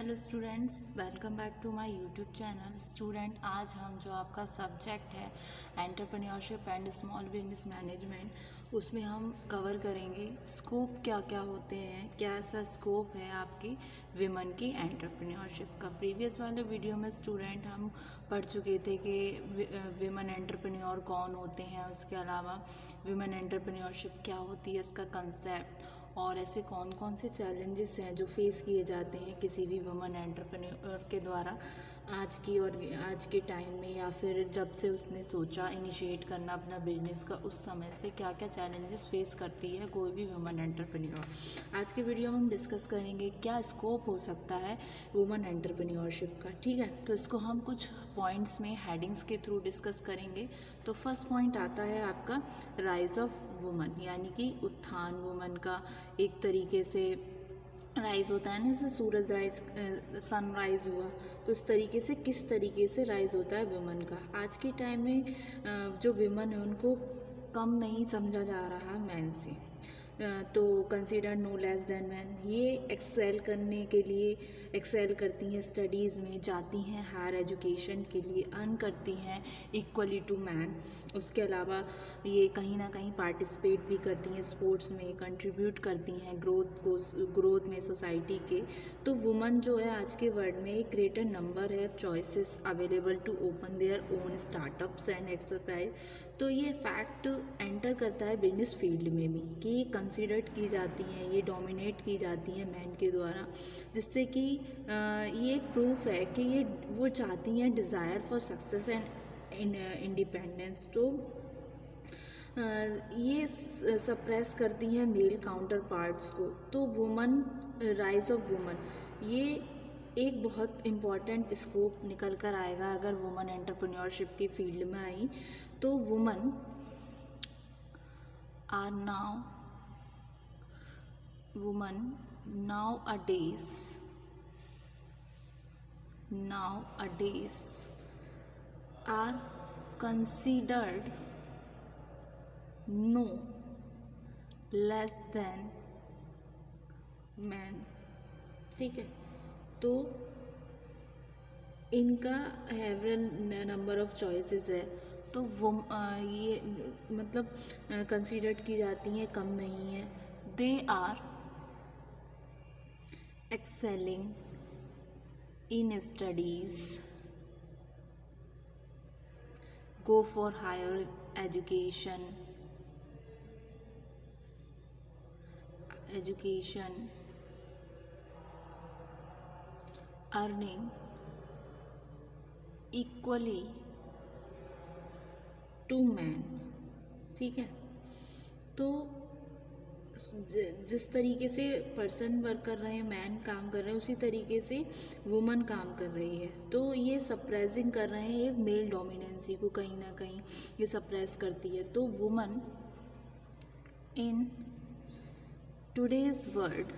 Hello students, welcome back to my YouTube channel. Student, आज हम जो आपका सब्जेक्ट है entrepreneurship and small business management, उसमें हम कवर करेंगे स्कोप क्या क्या होते हैं, क्या ऐसा स्कोप है आपकी विमेन की एंटरप्रेन्योरशिप का। प्रीवियस वाले वीडियो में स्टूडेंट हम पढ़ चुके थे कि विमेन एंटरप्रेन्योर कौन होते हैं, उसके अलावा विमेन एंटरप्रेन्योरशिप क्या होती है, इसका कंसेप्ट और ऐसे कौन कौन से चैलेंजेस हैं जो फेस किए जाते हैं किसी भी वुमन एंटरप्रेन्योर के द्वारा आज के टाइम में, या फिर जब से उसने सोचा इनिशिएट करना अपना बिजनेस का, उस समय से क्या क्या चैलेंजेस फेस करती है कोई भी वुमन एंटरप्रेन्योर। आज के वीडियो में हम डिस्कस करेंगे क्या स्कोप हो सकता है वुमन एंटरप्रेन्योरशिप का। ठीक है, तो इसको हम कुछ पॉइंट्स में हेडिंग्स के थ्रू डिस्कस करेंगे। तो फर्स्ट पॉइंट आता है आपका राइज ऑफ वुमन, यानी कि उत्थान वुमन का। एक तरीके से राइज़ होता है ना, जैसे सूरज राइज सनराइज़ हुआ, तो इस तरीके से किस तरीके से राइज़ होता है वुमन का। आज के टाइम में जो वुमन है उनको कम नहीं समझा जा रहा मैन से, तो consider no less than man. ये एक्सेल करने के लिए एक्सेल करती हैं, स्टडीज़ में जाती हैं, हायर एजुकेशन के लिए अर्न करती हैं इक्वली टू मैन। उसके अलावा ये कहीं ना कहीं पार्टिसिपेट भी करती हैं स्पोर्ट्स में, कंट्रीब्यूट करती हैं ग्रोथ में सोसाइटी के। तो वुमन जो है आज के वर्ल्ड में एक ग्रेटर नंबर है choices available to open their own startups and exercise. तो ये फैक्ट एंटर करता है बिजनेस फील्ड में भी कि ये कंसिडर्ड की जाती हैं, ये डोमिनेट की जाती हैं मैन के द्वारा, जिससे कि ये एक प्रूफ है कि ये वो चाहती हैं desire for success and independence. तो ये सप्रेस करती हैं मेल काउंटर पार्ट्स को। तो वुमन राइज ऑफ वुमन, ये एक बहुत इम्पॉर्टेंट स्कोप निकल कर आएगा अगर वुमन एंटरप्रेन्योरशिप की फील्ड में आई। तो woman are nowadays are considered no less than man. ठीक है, तो इनका हैवरल नंबर ऑफ चॉइसेस है, तो वो ये मतलब कंसीडर्ड की जाती हैं, कम नहीं है। They are excelling in studies, go for higher education, earning equally to man। ठीक है, तो जिस तरीके से पर्सन वर्क कर रहे हैं, मैन काम कर रहे हैं, उसी तरीके से वुमन काम कर रही है। तो ये सप्रेसिंग कर रहे हैं एक मेल डोमिनेंसी को, कहीं ना कहीं ये सप्रेस करती है। तो woman in today's world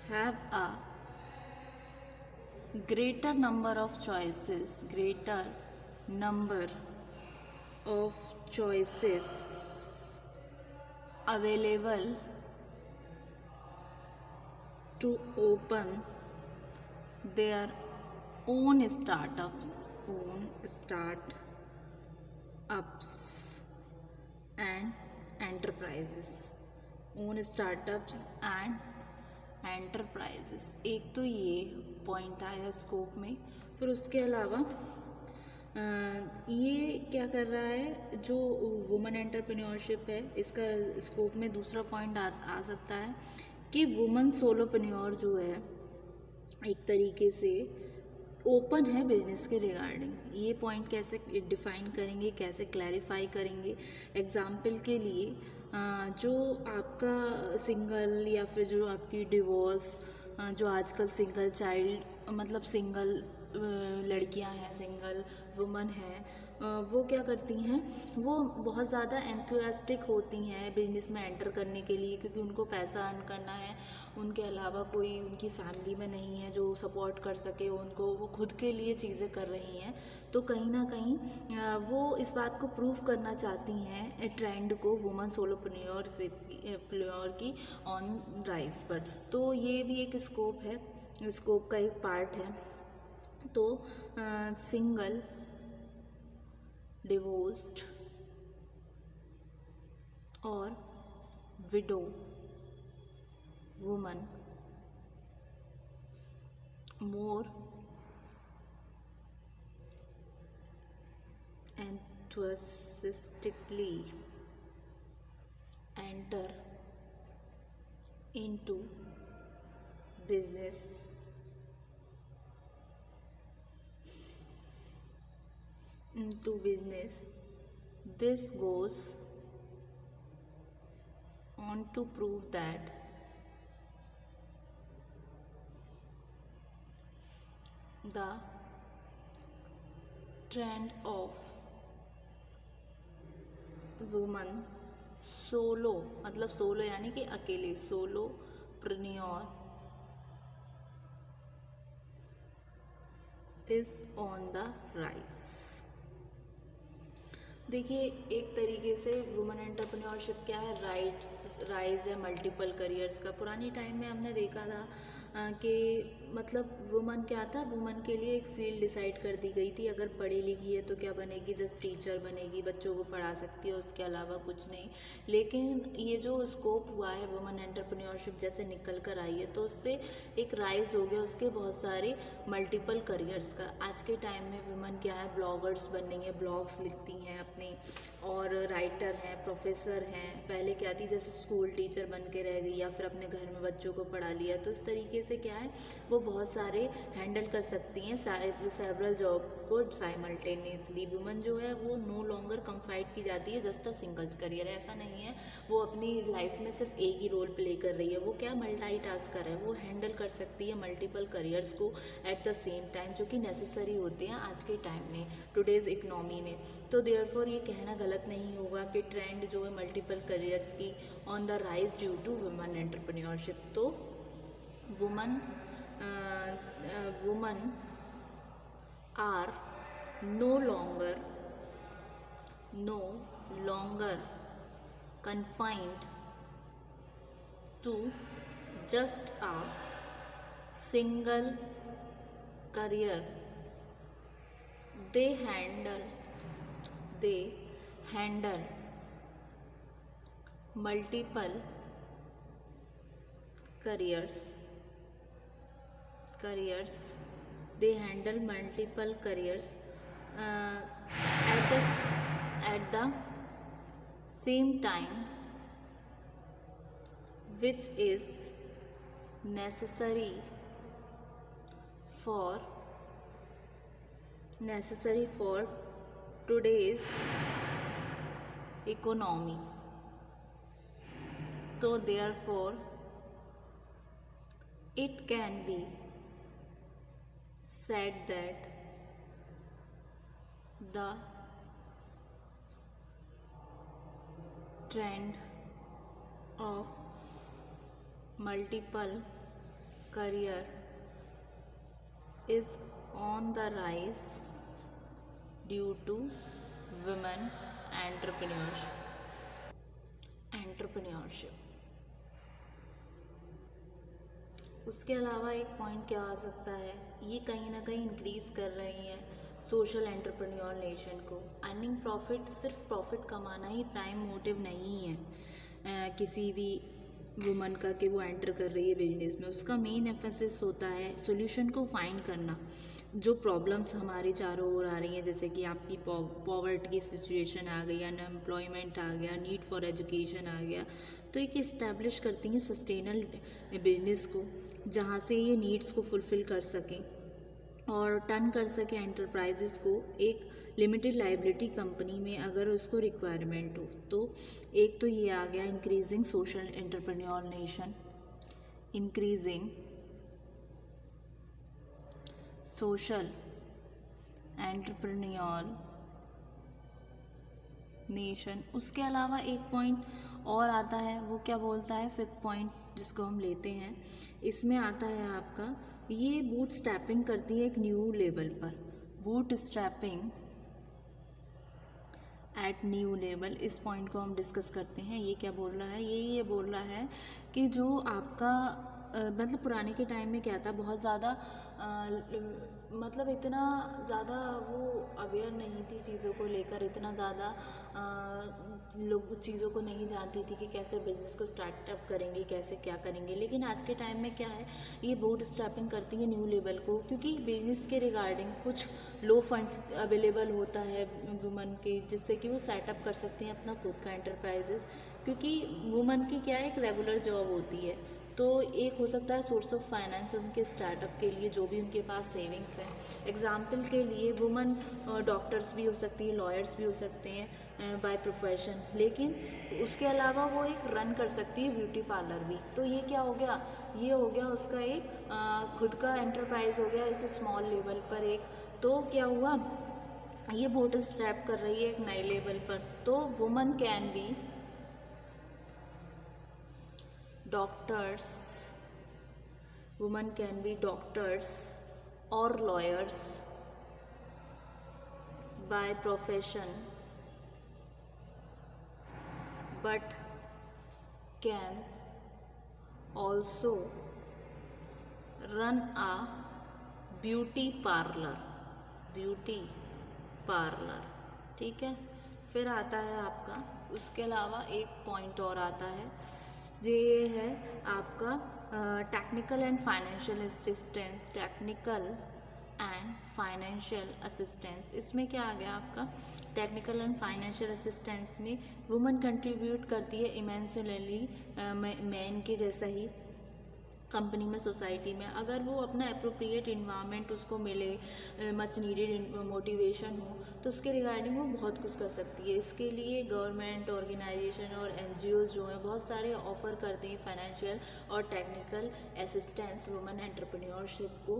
have a greater number of choices available to open their own startups and enterprises। एक तो ये पॉइंट आया स्कोप में। फिर उसके अलावा ये क्या कर रहा है, जो वुमन एंटरप्रेन्योरशिप है, इसका स्कोप में दूसरा पॉइंट आ सकता है कि वुमन सोलोप्रेन्योर जो है एक तरीके से ओपन है बिजनेस के रिगार्डिंग। ये पॉइंट कैसे डिफाइन करेंगे, कैसे क्लैरिफाई करेंगे। एग्जाम्पल के लिए जो आपका सिंगल या फिर जो आपकी डिवोर्स, जो आजकल सिंगल चाइल्ड मतलब सिंगल लड़कियां हैं, सिंगल वुमन हैं, वो क्या करती हैं, वो बहुत ज़्यादा एंथुसियास्टिक होती हैं बिजनेस में एंटर करने के लिए, क्योंकि उनको पैसा अर्न करना है। उनके अलावा कोई उनकी फैमिली में नहीं है जो सपोर्ट कर सके उनको, वो खुद के लिए चीज़ें कर रही हैं। तो कहीं ना कहीं वो इस बात को प्रूव करना चाहती हैं ट्रेंड को, वुमन सोलोप्रेन्योर की ऑन राइज पर। तो ये भी एक स्कोप है, स्कोप का एक पार्ट है। तो सिंगल, डिवोर्स्ड और window woman more enthusiastically enter into business this goes on to prove that the trend of woman solo, मतलब सोलो यानी कि अकेले, solopreneur is on the rise. देखिए, एक तरीके से वुमन एंटरप्रेन्योरशिप क्या है, राइज है मल्टीपल करियर्स का। पुरानी टाइम में हमने देखा था कि मतलब वुमन क्या था, वुमन के लिए एक फील्ड डिसाइड कर दी गई थी, अगर पढ़ी लिखी है तो क्या बनेगी, जस्ट टीचर बनेगी, बच्चों को पढ़ा सकती है, उसके अलावा कुछ नहीं। लेकिन ये जो स्कोप हुआ है वुमन एंटरप्रेन्योरशिप जैसे निकल कर आई है, तो उससे एक राइज हो गया उसके बहुत सारे मल्टीपल करियर्स का। आज के टाइम में वुमन क्या है, ब्लॉगर्स बन रही हैं, ब्लॉग्स लिखती हैं अपनी, और राइटर हैं, प्रोफेसर हैं। पहले क्या थी, जैसे स्कूल टीचर बन के रह गई या फिर अपने घर में बच्चों को पढ़ा लिया। तो इस तरीके से क्या है, वो बहुत सारे हैंडल कर सकती हैं सेवरल जॉब को साइमल्टेनियसली। वुमन जो है वो नो लॉन्गर कंफाइड की जाती है जस्ट अ सिंगल करियर। ऐसा नहीं है वो अपनी लाइफ में सिर्फ एक ही रोल प्ले कर रही है, वो क्या मल्टीटास्कर है, वो हैंडल कर सकती है मल्टीपल करियर्स को एट द सेम टाइम, जो कि नेसेसरी होते हैं आज के टाइम में, टुडेज इकोनॉमी में। तो देयरफॉर ये कहना गलत नहीं होगा कि ट्रेंड जो है मल्टीपल करियर्स की on the rise due to woman entrepreneurship. तो woman are no longer confined to just a single career. They handle multiple careers. They handle multiple careers at the same time, which is necessary for today's economy. So therefore it can be said that the trend of multiple career is on the rise due to women entrepreneurship. उसके अलावा एक point क्या आ सकता है, ये कहीं ना कहीं इंक्रीज़ कर रही हैं सोशल एंटरप्रेन्योर नेशन को। अर्निंग प्रॉफिट, सिर्फ प्रॉफिट कमाना ही प्राइम मोटिव नहीं है किसी भी वुमन का कि वो एंटर कर रही है बिजनेस में। उसका मेन एम्फेसिस होता है सॉल्यूशन को फाइंड करना। जो प्रॉब्लम्स हमारे चारों ओर आ रही हैं, जैसे कि आपकी पॉवर्टी की सिचुएशन आ गई, अनएम्प्लॉयमेंट आ गया, नीड फॉर एजुकेशन आ गया, तो एक इस्टेब्लिश करती हैं सस्टेनल बिजनेस को, जहाँ से ये नीड्स को फुलफ़िल कर सकें और टर्न कर सकें एंटरप्राइजेस को एक लिमिटेड लाइबिलिटी कंपनी में अगर उसको रिक्वायरमेंट हो। तो एक तो ये आ गया increasing social entrepreneur nation, increasing social entrepreneur nation. उसके अलावा एक पॉइंट और आता है, वो क्या बोलता है, फिफ्थ पॉइंट जिसको हम लेते हैं, इसमें आता है आपका, ये बूट स्ट्रैपिंग करती है एक न्यू लेवल पर, bootstrapping at new level. इस पॉइंट को हम डिस्कस करते हैं। ये क्या बोल रहा है, ये बोल रहा है कि जो आपका मतलब पुराने के टाइम में क्या था, बहुत ज़्यादा मतलब इतना ज़्यादा वो अवेयर नहीं थी चीज़ों को लेकर, इतना ज़्यादा लोग चीज़ों को नहीं जानती थी कि कैसे बिजनेस को स्टार्टअप करेंगे, कैसे क्या करेंगे। लेकिन आज के टाइम में क्या है, ये बूट स्ट्रैपिंग करती है न्यू लेवल को, क्योंकि बिजनेस के रिगार्डिंग कुछ लो फंड्स अवेलेबल होता है वुमन के, जिससे कि वो सेटअप कर सकती हैं अपना खुद का एंटरप्राइजेस। क्योंकि वुमन की क्या है, एक रेगुलर जॉब होती है, तो एक हो सकता है सोर्स ऑफ फाइनेंस उनके स्टार्टअप के लिए, जो भी उनके पास सेविंग्स है। एग्जाम्पल के लिए वुमन डॉक्टर्स भी हो सकती है, लॉयर्स भी हो सकते हैं बाय प्रोफेशन, लेकिन उसके अलावा वो एक रन कर सकती है ब्यूटी पार्लर भी। तो ये क्या हो गया, ये हो गया उसका एक खुद का एंटरप्राइज हो गया एक स्मॉल लेवल पर एक। तो क्या हुआ, ये बोट स्ट्रैप कर रही है एक नए लेवल पर। तो woman can be doctors, women can be doctors or lawyers by profession, but can also run a beauty parlor, beauty parlor। ठीक है, फिर आता है आपका, उसके अलावा एक पॉइंट और आता है, ये है आपका technical and financial assistance, technical and financial assistance. इसमें क्या आ गया आपका, टेक्निकल एंड फाइनेंशियल असिस्टेंस में वुमन कंट्रीब्यूट करती है इमेंसली मैन के जैसा ही कंपनी में, सोसाइटी में। अगर वो अपना अप्रोप्रिएट इन्वायरमेंट उसको मिले, मच नीडेड मोटिवेशन हो, तो उसके रिगार्डिंग वो बहुत कुछ कर सकती है। इसके लिए गवर्नमेंट ऑर्गेनाइजेशन और एनजीओज जो हैं बहुत सारे ऑफर करते हैं फाइनेंशियल और टेक्निकल असिस्टेंस वुमन एंटरप्रेन्योरशिप को,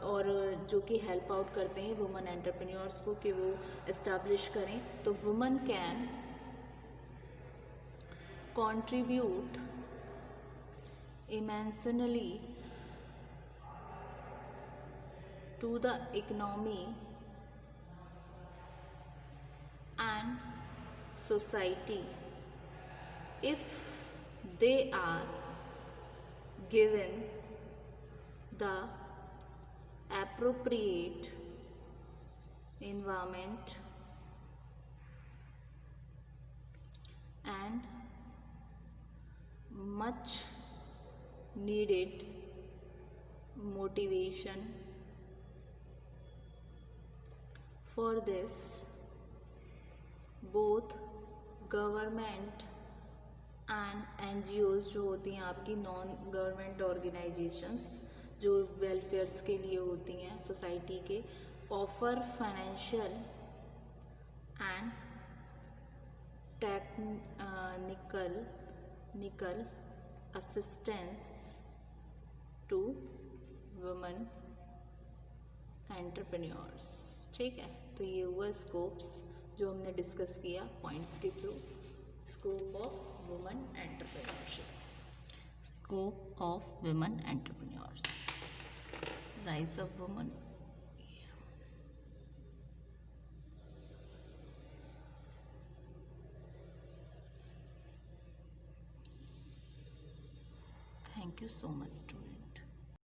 और जो कि हेल्प आउट करते हैं वुमन एंटरप्रेन्योर्स को कि वो इस्टेब्लिश करें। तो woman can contribute immensely to the economy and society if they are given the appropriate environment and much needed motivation। For this, both government and NGOs जो होती हैं आपकी, नॉन गवर्नमेंट ऑर्गेनाइजेशंस जो वेलफेयर्स के लिए होती हैं सोसाइटी के, offer financial and technical assistance to women entrepreneurs. ठीक है, तो ये हुआ स्कोप्स जो हमने डिस्कस किया पॉइंट्स के through. Scope of women entrepreneurship, scope of women entrepreneurs, rise of women. Thank you so much, students.